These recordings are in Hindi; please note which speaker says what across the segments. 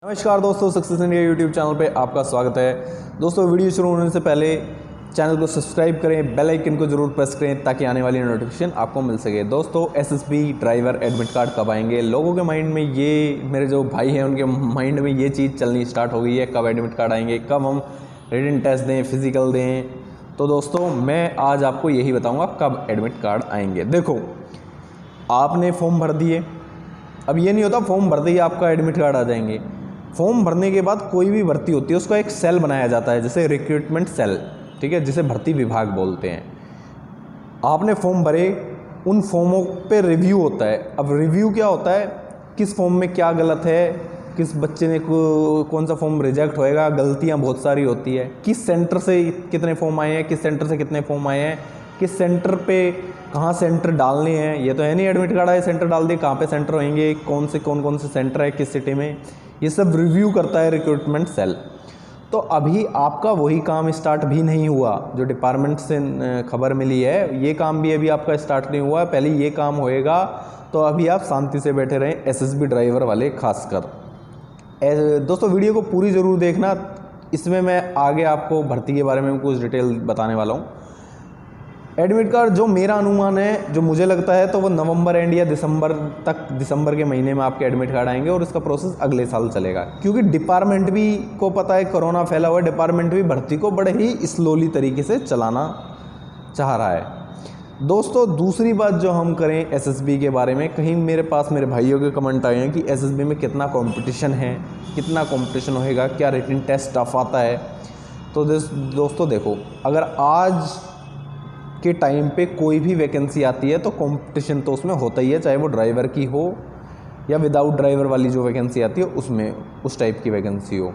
Speaker 1: नमस्कार दोस्तों, सक्सेस इंडिया यूट्यूब चैनल पे आपका स्वागत है। दोस्तों, वीडियो शुरू होने से पहले चैनल को सब्सक्राइब करें, बेल आइकन को जरूर प्रेस करें ताकि आने वाली नोटिफिकेशन आपको मिल सके। दोस्तों, एसएसबी ड्राइवर एडमिट कार्ड कब आएंगे? लोगों के माइंड में ये, मेरे जो भाई हैं उनके माइंड में ये चीज़ चलनी स्टार्ट हो गई है, कब एडमिट कार्ड आएंगे, कब हम रिटन टेस्ट दें, फिजिकल दें। तो दोस्तों, मैं आज आपको यही बताऊँगा कब एडमिट कार्ड आएंगे। देखो, आपने फॉर्म भर दिए, अब ये नहीं होता फॉर्म भर दिए आपका एडमिट कार्ड आ जाएंगे। फॉर्म भरने के बाद कोई भी भर्ती होती है उसका एक सेल बनाया जाता है, जैसे रिक्रूटमेंट सेल, ठीक है, जिसे भर्ती विभाग बोलते हैं। आपने फॉर्म भरे, उन फॉर्मों पे रिव्यू होता है। अब रिव्यू क्या होता है, किस फॉर्म में क्या गलत है, किस बच्चे ने कौन सा फॉर्म रिजेक्ट होएगा, गलतियां बहुत सारी होती है, किस सेंटर से कितने फॉर्म आए हैं, किस सेंटर से कितने फॉर्म आए हैं, किस सेंटर पे कहाँ सेंटर डालने हैं। ये तो है नहीं एडमिट कार्ड आए सेंटर डाल दिए, कहाँ पे सेंटर होंगे, कौन से सेंटर है किस सिटी में, ये सब रिव्यू करता है रिक्रूटमेंट सेल। तो अभी आपका वही काम स्टार्ट भी नहीं हुआ, जो डिपार्टमेंट से खबर मिली है, ये काम भी अभी आपका स्टार्ट नहीं हुआ, पहले ये काम होएगा। तो अभी आप शांति से बैठे रहें, एसएसबी ड्राइवर वाले खासकर। दोस्तों, वीडियो को पूरी ज़रूर देखना, इसमें मैं आगे आपको भर्ती के बारे में कुछ डिटेल बताने वाला हूँ। एडमिट कार्ड जो मेरा अनुमान है, जो मुझे लगता है, तो वो नवंबर एंड या दिसंबर तक, दिसंबर के महीने में आपके एडमिट कार्ड आएंगे और इसका प्रोसेस अगले साल चलेगा। क्योंकि डिपार्टमेंट भी को पता है कोरोना फैला हुआ है, डिपार्टमेंट भी भर्ती को बड़े ही स्लोली तरीके से चलाना चाह रहा है। दोस्तों, दूसरी बात जो हम करें एसएसबी के बारे में, कहीं मेरे पास मेरे भाइयों के कमेंट आए हैं कि एसएसबी में कितना कंपटीशन है, कितना कंपटीशन होएगा, क्या रिटन टेस्ट टफ आता है। तो दोस्तों देखो, अगर आज के टाइम पे कोई भी वैकेंसी आती है तो कंपटीशन तो उसमें होता ही है, चाहे वो ड्राइवर की हो या विदाउट ड्राइवर वाली जो वैकेंसी आती है उसमें उस टाइप की वैकेंसी हो।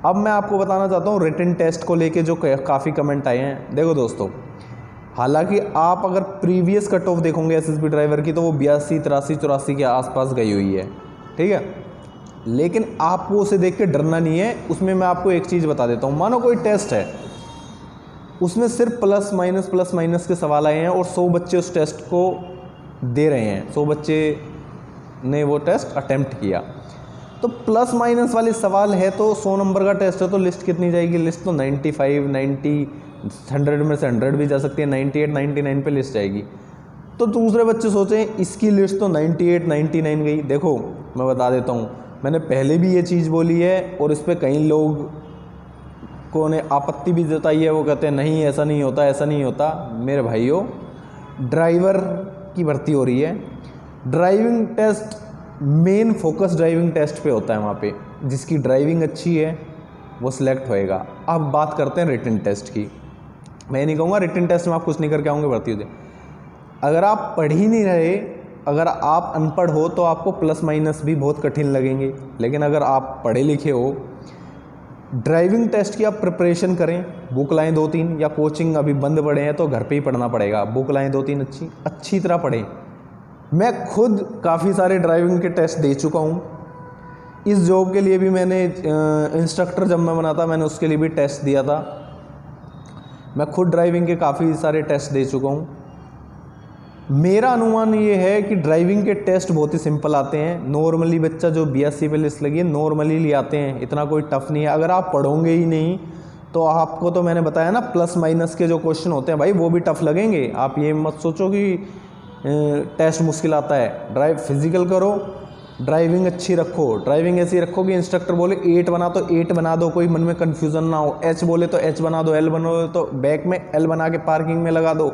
Speaker 1: अब मैं आपको बताना चाहता हूँ रिटन टेस्ट को लेके जो काफ़ी कमेंट आए हैं। देखो दोस्तों, हालांकि आप अगर प्रीवियस कट ऑफ देखोगे एसएसबी ड्राइवर की, तो वो 82, 83, 84 के आसपास गई हुई है, ठीक है। लेकिन आपको उसे देख के डरना नहीं है। उसमें मैं आपको एक चीज़ बता देता हूँ, मानो कोई टेस्ट है, उसमें सिर्फ प्लस माइनस के सवाल आए हैं और 100 बच्चे उस टेस्ट को दे रहे हैं, 100 बच्चे ने वो टेस्ट अटेम्प्ट किया, तो प्लस माइनस वाले सवाल है, तो 100 नंबर का टेस्ट है, तो लिस्ट कितनी जाएगी? लिस्ट तो 95, 90, 100 में से 100 भी जा सकती है, 98, 99 पे लिस्ट जाएगी। तो दूसरे बच्चे सोचें इसकी लिस्ट तो 98, 99 गई। देखो, मैं बता देता हूँ, मैंने पहले भी ये चीज़ बोली है और इस पर कई लोग को ने आपत्ति भी जताई है। वो कहते हैं नहीं, ऐसा नहीं होता, ऐसा नहीं होता। मेरे भाइयों, ड्राइवर की भर्ती हो रही है, driving test main focus driving test पे होता है। वहाँ पे जिसकी ड्राइविंग अच्छी है वो सिलेक्ट होएगा। अब बात करते हैं रिटन टेस्ट की। मैं नहीं कहूँगा रिटन टेस्ट में आप कुछ नहीं करके आओगे भर्ती होते। अगर आप पढ़ ही नहीं रहे, अगर आप अनपढ़ हो, तो आपको प्लस माइनस भी बहुत कठिन लगेंगे। लेकिन अगर आप पढ़े लिखे हो, ड्राइविंग टेस्ट की आप प्रिपरेशन करें, बुक लाएँ 2-3, या कोचिंग अभी बंद पड़े हैं तो घर पे ही पढ़ना पड़ेगा, बुक लाएँ 2-3 अच्छी तरह पढ़ें। मैं खुद काफ़ी सारे ड्राइविंग के टेस्ट दे चुका हूँ। इस जॉब के लिए भी मैंने इंस्ट्रक्टर जब मैं बना था, मैंने उसके लिए भी टेस्ट दिया था। मैं खुद ड्राइविंग के काफ़ी सारे टेस्ट दे चुका हूँ। मेरा अनुमान ये है कि ड्राइविंग के टेस्ट बहुत ही सिंपल आते हैं। नॉर्मली बच्चा जो 82 पे लिस्ट लगी है, नॉर्मली ले आते हैं, इतना कोई टफ नहीं है। अगर आप पढ़ोगे ही नहीं तो आपको, तो मैंने बताया ना, प्लस माइनस के जो क्वेश्चन होते हैं भाई, वो भी टफ लगेंगे। आप ये मत सोचो कि टेस्ट मुश्किल आता है। फिजिकल करो, ड्राइविंग अच्छी रखो, ड्राइविंग ऐसी रखो कि इंस्ट्रक्टर बोले 8 बना तो 8 बना दो, कोई मन में कन्फ्यूज़न ना हो। H बोले तो H बना दो, L बनो तो बैक में L बना के पार्किंग में लगा दो,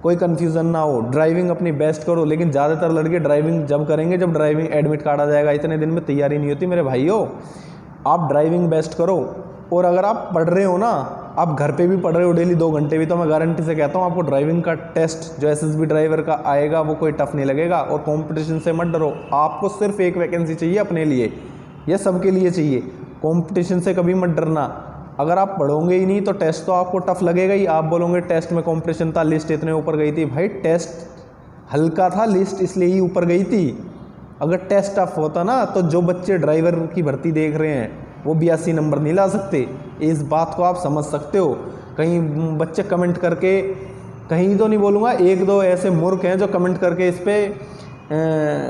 Speaker 1: कोई कन्फ्यूज़न ना हो। ड्राइविंग अपनी बेस्ट करो। लेकिन ज़्यादातर लड़के ड्राइविंग जब करेंगे जब ड्राइविंग एडमिट कार्ड आ जाएगा। इतने दिन में तैयारी नहीं होती मेरे भाइयों। आप ड्राइविंग बेस्ट करो। और अगर आप पढ़ रहे हो ना, आप घर पे भी पढ़ रहे हो डेली 2 घंटे भी, तो मैं गारंटी से कहता हूँ आपको ड्राइविंग का टेस्ट जो एसएसबी ड्राइवर का आएगा वो कोई टफ नहीं लगेगा। और कंपटीशन से मत डरो। आपको सिर्फ एक वैकेंसी चाहिए अपने लिए, यह सबके लिए चाहिए। कंपटीशन से कभी मत डरना। अगर आप पढ़ोगे ही नहीं तो टेस्ट तो आपको टफ लगेगा ही। आप बोलोगे टेस्ट में कंपटीशन था, लिस्ट इतने ऊपर गई थी। भाई, टेस्ट हल्का था, लिस्ट इसलिए ही ऊपर गई थी। अगर टेस्ट टफ होता ना, तो जो बच्चे ड्राइवर की भर्ती देख रहे हैं वो 82 नंबर नहीं ला सकते। इस बात को आप समझ सकते हो। कहीं बच्चे कमेंट करके, कहीं तो नहीं बोलूँगा, 1-2 ऐसे मूर्ख हैं जो कमेंट करके इस पर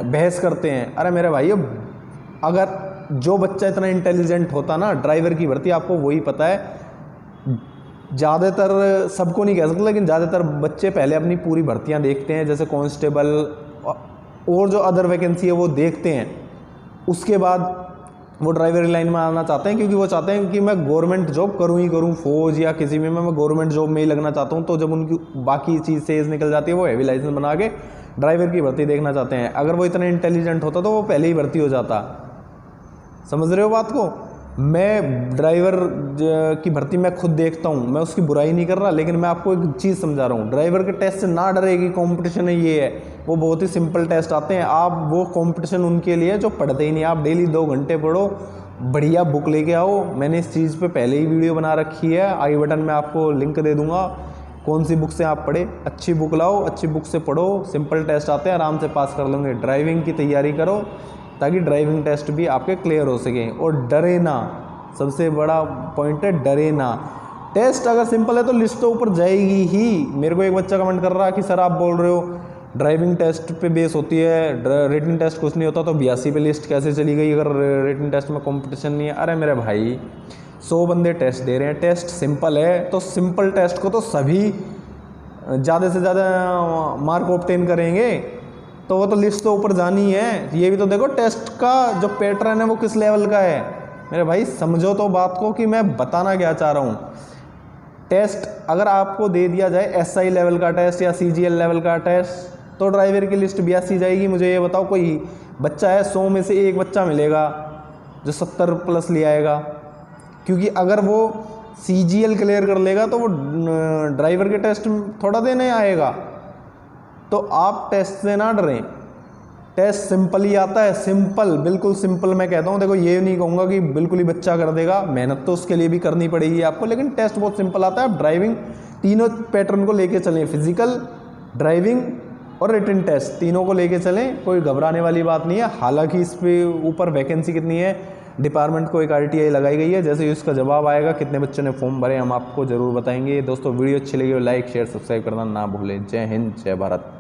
Speaker 1: बहस करते हैं। अरे मेरे भाई, अगर जो बच्चा इतना इंटेलिजेंट होता ना, ड्राइवर की भर्ती आपको वही पता है। ज़्यादातर, सबको नहीं कह सकते, लेकिन ज़्यादातर बच्चे पहले अपनी पूरी भर्तियां देखते हैं, जैसे कांस्टेबल और जो अदर वैकेंसी है वो देखते हैं, उसके बाद वो ड्राइवर की लाइन में आना चाहते हैं, क्योंकि वो चाहते हैं कि मैं गवर्नमेंट जॉब करूं ही करूं, फौज या किसी में मैं गवर्नमेंट जॉब में ही लगना चाहता हूं। तो जब उनकी बाकी चीज़ से एज निकल जाती है, वो हैवी लाइसेंस बना के ड्राइवर की भर्ती देखना चाहते हैं। अगर वो इतना इंटेलिजेंट होता तो वो पहले ही भर्ती हो जाता। समझ रहे हो बात को? मैं ड्राइवर की भर्ती मैं खुद देखता हूँ, मैं उसकी बुराई नहीं कर रहा, लेकिन मैं आपको एक चीज़ समझा रहा हूँ। ड्राइवर के टेस्ट से ना डरेगी, कंपटीशन है ये है, वो बहुत ही सिंपल टेस्ट आते हैं। आप वो कंपटीशन उनके लिए जो पढ़ते ही नहीं, आप डेली 2 घंटे पढ़ो, बढ़िया बुक लेके आओ। मैंने इस चीज़ पे पहले ही वीडियो बना रखी है, आई बटन में आपको लिंक दे दूंगा, कौन सी बुक से आप पढ़े। अच्छी बुक लाओ, अच्छी बुक से पढ़ो, सिंपल टेस्ट आते हैं, आराम से पास कर लेंगे। ड्राइविंग की तैयारी करो ताकि ड्राइविंग टेस्ट भी आपके क्लियर हो सके। और डरे ना, सबसे बड़ा पॉइंट है, डरे ना। टेस्ट अगर सिंपल है तो लिस्ट तो ऊपर जाएगी ही। मेरे को एक बच्चा कमेंट कर रहा है कि सर आप बोल रहे हो ड्राइविंग टेस्ट पे बेस होती है, रिटन टेस्ट कुछ नहीं होता, तो 82 पे लिस्ट कैसे चली गई अगर रिटन टेस्ट में कंपटीशन नहीं है? अरे मेरे भाई, 100 बंदे टेस्ट दे रहे हैं, टेस्ट सिंपल है, तो सिंपल टेस्ट को तो सभी ज़्यादा से ज़्यादा मार्क ऑब्टेन करेंगे, तो वो तो लिस्ट तो ऊपर जानी है। ये भी तो देखो टेस्ट का जो पैटर्न है वो किस लेवल का है। मेरे भाई समझो तो बात को कि मैं बताना क्या चाह रहा हूँ। टेस्ट अगर आपको दे दिया जाए SI लेवल का टेस्ट या CGL लेवल का टेस्ट, तो ड्राइवर की लिस्ट 82 जाएगी। मुझे ये बताओ, कोई बच्चा है 100 में से एक बच्चा मिलेगा जो 70 प्लस ले आएगा, क्योंकि अगर वो CGL क्लियर कर लेगा तो वो ड्राइवर के टेस्ट थोड़ा देने आएगा। तो आप टेस्ट से ना डरें, टेस्ट सिंपल ही आता है, सिंपल, बिल्कुल सिंपल। मैं कहता हूँ, देखो ये नहीं कहूँगा कि बिल्कुल ही बच्चा कर देगा, मेहनत तो उसके लिए भी करनी पड़ेगी आपको, लेकिन टेस्ट बहुत सिंपल आता है। आप ड्राइविंग तीनों पैटर्न को लेके चलें, फिजिकल, ड्राइविंग और रिटन टेस्ट, तीनों को लेके चलें, कोई घबराने वाली बात नहीं है। हालांकि इस पे ऊपर वैकेंसी कितनी है, डिपार्टमेंट को एक RTI लगाई गई है, जैसे ही उसका जवाब आएगा कितने बच्चों ने फॉर्म भरे हम आपको ज़रूर बताएंगे। दोस्तों वीडियो अच्छी लगी हो लाइक शेयर सब्सक्राइब करना ना भूलें। जय हिंद, जय भारत।